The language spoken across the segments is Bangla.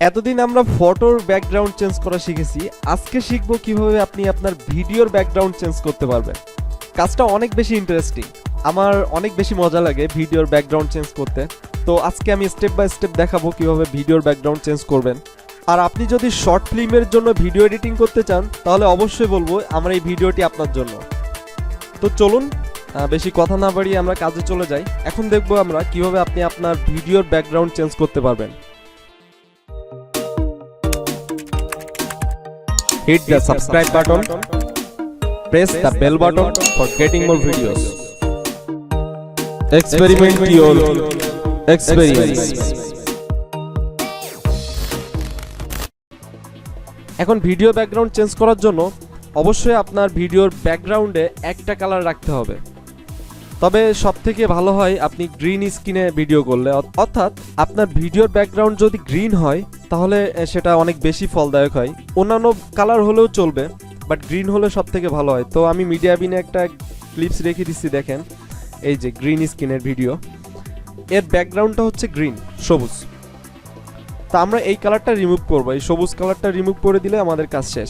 এতদিন আমরা ফটোর ব্যাকগ্রাউন্ড চেঞ্জ করা শিখেছি, আজকে শিখবো কিভাবে আপনি আপনার ভিডিওর ব্যাকগ্রাউন্ড চেঞ্জ করতে পারবেন। কাজটা অনেক বেশি ইন্টারেস্টিং, আমার অনেক বেশি মজা লাগে ভিডিওর ব্যাকগ্রাউন্ড চেঞ্জ করতে। তো আজকে আমি স্টেপ বাই স্টেপ দেখাবো কিভাবে ভিডিওর ব্যাকগ্রাউন্ড চেঞ্জ করবেন। আর আপনি যদি শর্ট ফিল্মের জন্য ভিডিও এডিটিং করতে চান তাহলে অবশ্যই বলবো আমার এই ভিডিওটি আপনার জন্য। তো চলুন বেশি কথা না বাড়িয়ে আমরা কাজে চলে যাই। এখন দেখবো আমরা কিভাবে আপনি আপনার ভিডিওর ব্যাকগ্রাউন্ড চেঞ্জ করতে পারবেন। Hit the subscribe button, press the bell button for getting more videos. Experiment your experience. এখন ভিডিও ব্যাকগ্রাউন্ড চেঞ্জ করার জন্য অবশ্যই আপনার ভিডিওর ব্যাকগ্রাউন্ডে একটা কালার রাখতে হবে। তবে সবথেকে ভালো হয় আপনি গ্রিন স্ক্রিনে ভিডিও করলে, অর্থাৎ আপনার ভিডিওর ব্যাকগ্রাউন্ড যদি গ্রিন হয় তাহলে সেটা অনেক বেশি ফলদায়ক হয়। অন্যান্য কালার হলেও চলবে, বাট গ্রিন হলে সবথেকে ভালো হয়। তো আমি মিডিয়া বিনে একটা ক্লিপস রেখে দিচ্ছি, দেখেন এই যে গ্রিন স্ক্রিনের ভিডিও, এর ব্যাকগ্রাউন্ডটা হচ্ছে গ্রিন, সবুজ। তা আমরা এই কালারটা রিমুভ করবো, এই সবুজ কালারটা রিমুভ করে দিলে আমাদের কাজ শেষ।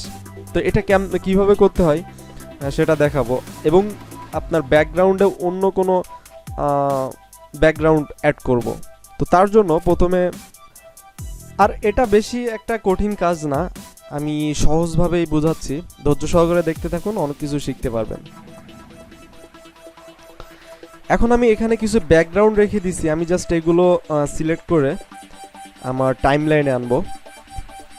তো এটা কিভাবে করতে হয় সেটা দেখাবো, এবং আপনার ব্যাকগ্রাউন্ডে অন্য কোনো ব্যাকগ্রাউন্ড অ্যাড করব। তো তার জন্য প্রথমে, আর এটা বেশি একটা কঠিন কাজ না, আমি সহজভাবেই বোঝাচ্ছি, ধৈর্য সহকারে দেখতে থাকুন, অনেক কিছু শিখতে পারবেন। এখন আমি এখানে কিছু ব্যাকগ্রাউন্ড রেখে দিছি, আমি জাস্ট এগুলো সিলেক্ট করে আমার টাইম লাইনে আনবো।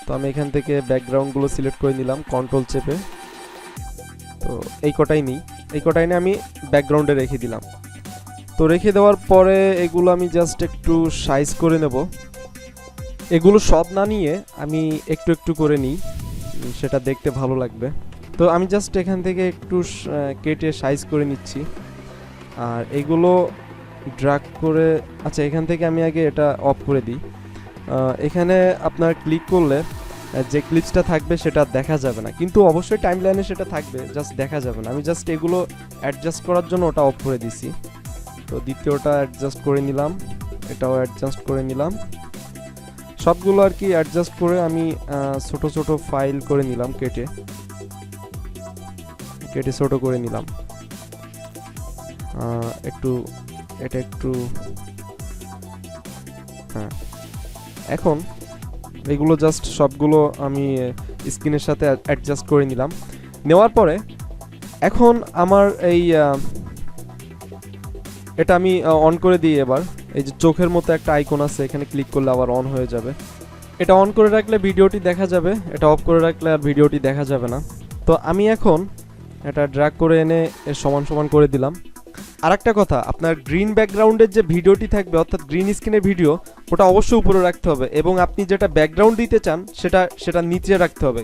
তো আমি এখান থেকে ব্যাকগ্রাউন্ডগুলো সিলেক্ট করে নিলাম কন্ট্রোল চেপে। তো এই কটাই নিয়ে আমি ব্যাকগ্রাউন্ডে রেখে দিলাম। তো রেখে দেওয়ার পরে এগুলো আমি জাস্ট একটু সাইজ করে নেব। এগুলো সব না নিয়ে আমি একটু একটু করে নিই, সেটা দেখতে ভালো লাগবে। তো আমি জাস্ট এখান থেকে একটু কেটে সাইজ করে নিচ্ছি। আর এগুলো ড্র্যাগ করে, আচ্ছা এখান থেকে আমি আগে এটা অফ করে দিই। এখানে আপনার ক্লিক করলে যে ক্লিপসটা থাকবে সেটা দেখা যাবে না, কিন্তু অবশ্যই টাইমলাইনে সেটা থাকবে, জাস্ট দেখা যাবে না। আমি জাস্ট এগুলো অ্যাডজাস্ট করার জন্য ওটা অফ করে দিছি। তো দ্বিতীয়টা অ্যাডজাস্ট করে নিলাম, এটাও অ্যাডজাস্ট করে নিলাম, সবগুলো আর কি অ্যাডজাস্ট করে আমি ছোট ছোট ফাইল করে নিলাম, কেটে ছোট করে নিলাম। এটা একটু হ্যাঁ। এখন এগুলো জাস্ট সবগুলো আমি স্ক্রিনের সাথে অ্যাডজাস্ট করে নিলাম। নেওয়ার পরে এখন আমার এটা আমি অন করে দিই। এবার এই যে চোখের মতো একটা আইকন আছে, এখানে ক্লিক করলে আবার অন হয়ে যাবে। এটা অন করে রাখলে ভিডিওটি দেখা যাবে, এটা অফ করে রাখলে আর ভিডিওটি দেখা যাবে না। তো আমি এখন এটা ড্র্যাগ করে এনে এর সমান সমান করে দিলাম। আর একটা কথা, আপনার গ্রিন ব্যাকগ্রাউন্ডের যে ভিডিওটি থাকবে, অর্থাৎ গ্রিন স্ক্রিনের ভিডিও, ওটা অবশ্যই উপরে রাখতে হবে, এবং আপনি যেটা ব্যাকগ্রাউন্ড দিতে চান সেটা নিচে রাখতে হবে।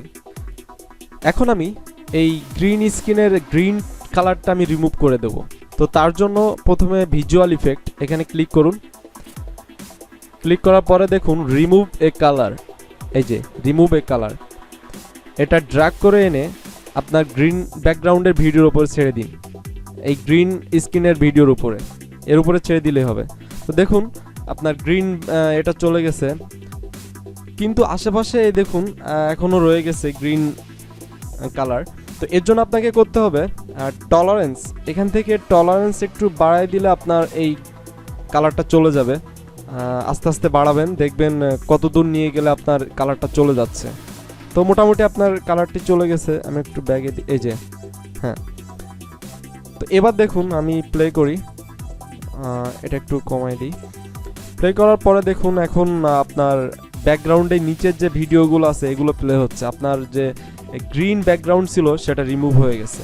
এখন আমি এই গ্রিন স্ক্রিনের গ্রিন কালারটা আমি রিমুভ করে দেব। তো তার জন্য প্রথমে ভিজুয়াল ইফেক্ট, এখানে ক্লিক করুন। ক্লিক করার পরে দেখুন রিমুভ এ কালার, এই যে রিমুভ এ কালার, এটা ড্র্যাগ করে এনে আপনার গ্রিন ব্যাকগ্রাউন্ডের ভিডিওর উপর ছেড়ে দিন। এই গ্রিন স্ক্রিনের ভিডিওর উপরে, এর উপরে ছেড়ে দিলেই হবে। তো দেখুন আপনার গ্রিন এটা চলে গেছে, কিন্তু আশেপাশে দেখুন এখনো রয়ে গেছে গ্রিন কালার। তো এর জন্য আপনাকে করতে হবে টলারেন্স, এখান থেকে টলারেন্স একটু বাড়াই দিলে আপনার এই কালারটা চলে যাবে। আস্তে আস্তে বাড়াবেন, দেখবেন কত দূর নিয়ে গেলে আপনার কালারটা চলে যাচ্ছে। তো মোটামুটি আপনার কালারটি চলে গেছে। আমি একটু ব্যাগে দিই, এই যে হ্যাঁ। তো এবার দেখুন আমি প্লে করি, এটা একটু কমাই দিই। প্লে করার পরে দেখুন এখন আপনার ব্যাকগ্রাউন্ডের নিচের যে ভিডিওগুলো আছে এগুলো প্লে হচ্ছে। আপনার যে গ্রিন ব্যাকগ্রাউন্ড ছিল সেটা রিমুভ হয়ে গেছে।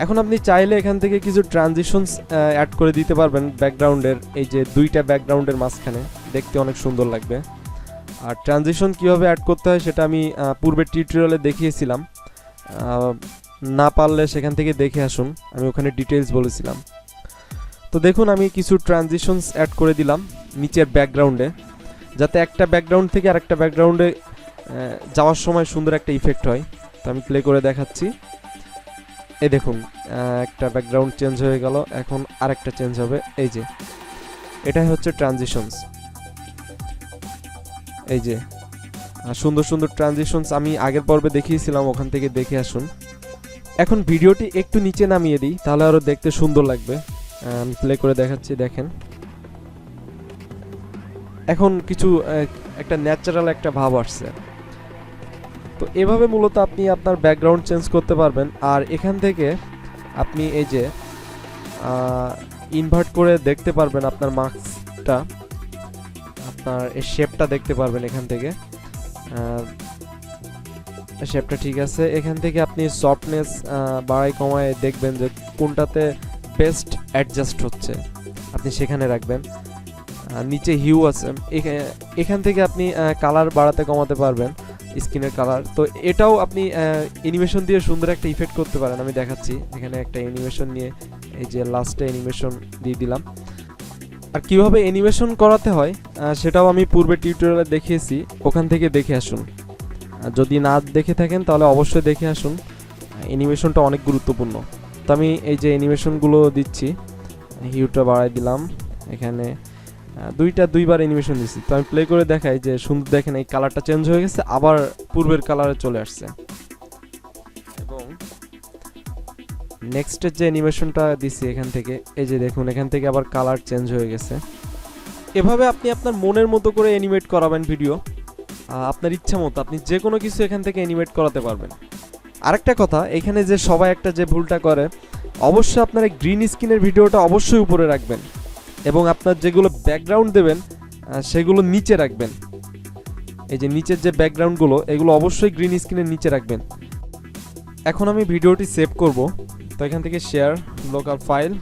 এখন আপনি চাইলে এখান থেকে কিছু ট্রানজিশনস অ্যাড করে দিতে পারবেন ব্যাকগ্রাউন্ডের, এই যে দুইটা ব্যাকগ্রাউন্ডের মাঝখানে, দেখতে অনেক সুন্দর লাগবে। আর ট্রানজিশন কীভাবে অ্যাড করতে হয় সেটা আমি পূর্বের টিউটোরিয়ালে দেখিয়েছিলাম, না পারলে সেখান থেকে দেখে আসুন, আমি ওখানে ডিটেলস বলেছিলাম। তো দেখুন আমি কিছু ট্রানজিশনস অ্যাড করে দিলাম নিচের ব্যাকগ্রাউন্ডে, যাতে একটা ব্যাকগ্রাউন্ড থেকে আরেকটা ব্যাকগ্রাউন্ডে যাওয়ার সময় সুন্দর একটা ইফেক্ট হয়। তো আমি প্লে করে দেখাচ্ছি, এই দেখুন একটা ব্যাকগ্রাউন্ড চেঞ্জ হয়ে গেল, এখন আরেকটা চেঞ্জ হবে। এই যে এটাই হচ্ছে ট্রানজিশনস। এই যে সুন্দর সুন্দর ট্রানজিশনস আমি আগের পর্বে দেখিয়েছিলাম, ওখান থেকে দেখে আসুন। এখন ভিডিওটি একটু নিচে নামিয়ে দিই, তাহলে আরও দেখতে সুন্দর লাগবে। আমি প্লে করে দেখাচ্ছি, দেখেন এখন কিছু একটা ন্যাচারাল একটা ভাব আসছে। তো এভাবে মূলত আপনি আপনার ব্যাকগ্রাউন্ড চেঞ্জ করতে পারবেন। আর এখান থেকে আপনি এই যে ইনভার্ট করে দেখতে পারবেন আপনার মার্কসটা, আপনার এই শেপটা দেখতে পারবেন এখান থেকে। শেপটা ঠিক আছে, এখান থেকে আপনি সফটনেস বাড়াই কমায় দেখবেন যে কোনটাতে বেস্ট অ্যাডজাস্ট হচ্ছে, আপনি সেখানে রাখবেন। নিচে হিউ আছে, এখান থেকে আপনি কালার বাড়াতে কমাতে পারবেন, স্কিনের কালার। তো এটাও আপনি অ্যানিমেশন দিয়ে সুন্দর একটা ইফেক্ট করতে পারেন। আমি দেখাচ্ছি, এখানে একটা অ্যানিমেশন নিয়ে এই যে লাস্টে অ্যানিমেশন দিয়ে দিলাম। আর কিভাবে অ্যানিমেশন করাতে হয় সেটাও আমি পূর্বে টিউটোরিয়ালে দেখিয়েছি, ওখান থেকে দেখে আসুন। যদি না দেখে থাকেন তাহলে অবশ্যই দেখে আসুন, অ্যানিমেশনটা অনেক গুরুত্বপূর্ণ। তো আমি এই যে অ্যানিমেশনগুলো দিচ্ছি, হিউটা বাড়াই দিলাম, এখানে দুইবার অ্যানিমেশন দিচ্ছি। তো আমি প্লে করে দেখাই যে সুন্দর, দেখেন এই কালারটা চেঞ্জ হয়ে গেছে, আবার পূর্বের কালারে চলে আসছে। এবং নেক্সটের যে অ্যানিমেশনটা দিচ্ছি এখান থেকে, এই যে দেখুন এখান থেকে আবার কালার চেঞ্জ হয়ে গেছে। এভাবে আপনি আপনার মনের মতো করে অ্যানিমেট করাবেন ভিডিও, আপনার ইচ্ছা মতো আপনি যে কোনো কিছু এখান থেকে অ্যানিমেট করাতে পারবেন। আরেকটা কথা, এখানে যে সবাই একটা যে ভুলটা করে, অবশ্যই আপনার এই গ্রিন স্ক্রিনের ভিডিওটা অবশ্যই উপরে রাখবেন এবং আপনার যেগুলো ব্যাকগ্রাউন্ড দেবেন সেগুলো নিচে রাখবেন। এই যে নিচের যে ব্যাকগ্রাউন্ডগুলো, এগুলো অবশ্যই গ্রিন স্ক্রিনের নিচে রাখবেন। এখন আমি ভিডিওটি সেভ করব। তো এখান থেকে শেয়ার, লোকাল ফাইল,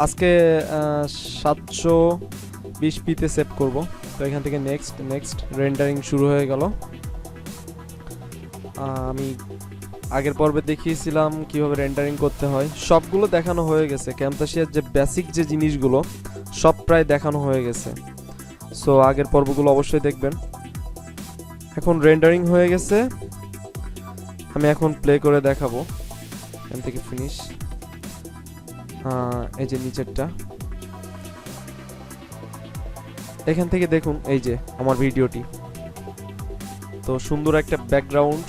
আজকে 720p-তে সেভ করব। তো এখান থেকে নেক্সট রেন্ডারিং শুরু হয়ে গেল। আমি আগের পর্বে দেখিয়েছিলাম কিভাবে রেন্ডারিং করতে হয়, সবগুলো দেখানো হয়ে গেছে। ক্যামতাসিয়ার যে বেসিক যে জিনিসগুলো সব প্রায় দেখানো হয়ে গেছে। সো আগের পর্বগুলো অবশ্যই দেখবেন। এখন রেন্ডারিং হয়ে গেছে, আমি এখন প্লে করে দেখাবো। এখান থেকে ফিনিশ, এই যে নিচেরটা, এখান থেকে দেখুন এই যে আমার ভিডিওটি। তো সুন্দর একটা ব্যাকগ্রাউন্ড।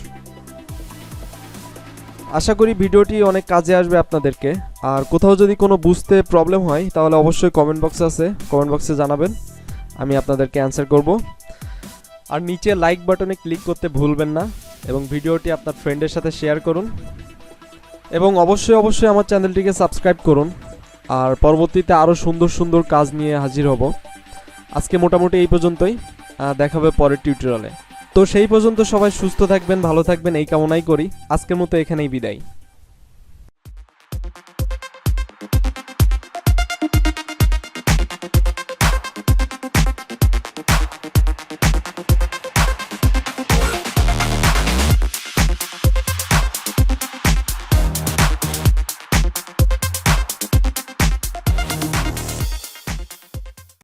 আশা করি ভিডিওটি অনেক কাজে আসবে আপনাদেরকে। আর কোথাও যদি কোনো বুঝতে প্রবলেম হয় তাহলে অবশ্যই কমেন্ট বক্স আছে, কমেন্ট বক্সে জানাবেন, আমি আপনাদেরকে অ্যান্সার করব। আর নিচে লাইক বাটনে ক্লিক করতে ভুলবেন না এবং ভিডিওটি আপনার ফ্রেন্ডের সাথে শেয়ার করুন এবং অবশ্যই আমার চ্যানেলটিকে সাবস্ক্রাইব করুন। আর পরবর্তীতে আরও সুন্দর সুন্দর কাজ নিয়ে হাজির হব। আজকে মোটামুটি এই পর্যন্তই, দেখা হবে পরের টিউটোরিয়ালে। তো সেই পর্যন্ত সবাই সুস্থ থাকবেন, ভালো থাকবেন, এই কামনাই করি। আজকের মতো এখানেই বিদায়।